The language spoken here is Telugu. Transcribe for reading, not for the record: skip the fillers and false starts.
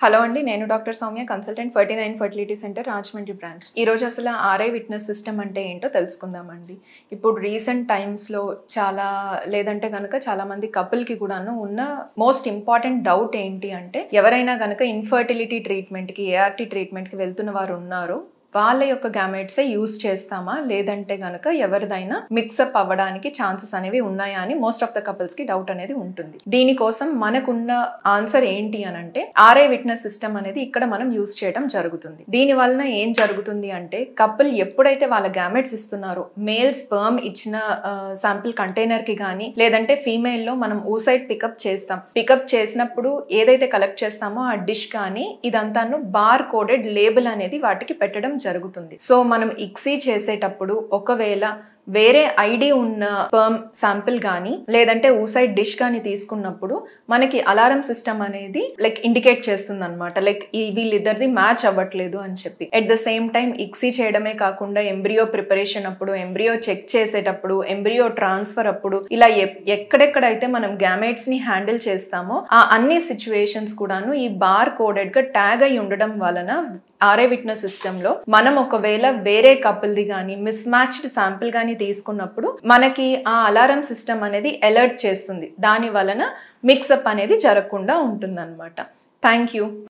హలో అండి, నేను doctor Soumya, consultant 49 fertility centre Rajahmundry branch. ఈ రోజు అసలు ఆర్ఐ విట్నెస్ సిస్టమ్ అంటే ఏంటో తెలుసుకుందామండి. ఇప్పుడు రీసెంట్ టైమ్స్లో లేదంటే కనుక చాలా మంది కపుల్కి కూడాను ఉన్న మోస్ట్ ఇంపార్టెంట్ డౌట్ ఏంటి అంటే, ఎవరైనా కనుక ఇన్ఫర్టిలిటీ ట్రీట్మెంట్కి, ఏఆర్టీ ట్రీట్మెంట్కి వెళ్తున్న వారు ఉన్నారు, వాళ్ళ యొక్క గ్యామెట్సే యూజ్ చేస్తామా లేదంటే గనక ఎవరిదైనా మిక్సప్ అవ్వడానికి ఛాన్సెస్ అనేవి ఉన్నాయా అని మోస్ట్ ఆఫ్ ద కపుల్స్ కి డౌట్ అనేది ఉంటుంది. దీనికోసం మనకున్న ఆన్సర్ ఏంటి అని అంటే, ఆర్ఐ విట్నెస్ సిస్టమ్ అనేది ఇక్కడ మనం యూజ్ చేయడం జరుగుతుంది. దీని వలన ఏం జరుగుతుంది అంటే, కపుల్ ఎప్పుడైతే వాళ్ళ గ్యామెట్స్ ఇస్తున్నారో, మేల్ స్పర్మ్ ఇచ్చిన శాంపిల్ కంటైనర్ కి కానీ లేదంటే ఫీమేల్ లో మనం ఊసైడ్ పికప్ చేస్తాం. పికప్ చేసినప్పుడు ఏదైతే కలెక్ట్ చేస్తామో ఆ డిష్ కానీ ఇదంతాను బార్ కోడెడ్ లేబుల్ అనేది వాటికి పెట్టడం జరుగుతుంది. సో మనం ఇక్సీ చేసేటప్పుడు ఒకవేళ వేరే ఐడి ఉన్న స్పర్మ్ శాంపిల్ కానీ లేదంటే ఊసైడ్ డిష్ కానీ తీసుకున్నప్పుడు మనకి అలారం సిస్టమ్ అనేది ఇండికేట్ చేస్తుంది అనమాట. వీళ్ళిద్దరిది మ్యాచ్ అవ్వట్లేదు అని చెప్పి. At the same time ICSI చేయడమే కాకుండా ఎంబ్రియో ప్రిపరేషన్ అప్పుడు, ఎంబ్రియో చెక్ చేసేటప్పుడు, ఎంబ్రియో ట్రాన్స్ఫర్ అప్పుడు, ఇలా ఎక్కడెక్కడైతే మనం గ్యామెట్స్ ని హ్యాండిల్ చేస్తామో ఆ అన్ని సిచ్యువేషన్స్ కూడాను ఈ బార్ కోడెడ్ గా ట్యాగ్ అయి ఉండడం వలన ఆర్ఐ విట్నెస్ సిస్టమ్ లో మనం ఒకవేళ వేరే కపుల్ది కానీ మిస్ మ్యాచ్డ్ శాంపిల్ కానీ తీసుకున్నప్పుడు మనకి ఆ అలారం సిస్టమ్ అనేది అలర్ట్ చేస్తుంది. దాని వలన మిక్సప్ అనేది జరగకుండా ఉంటుందన్నమాట. Thank you.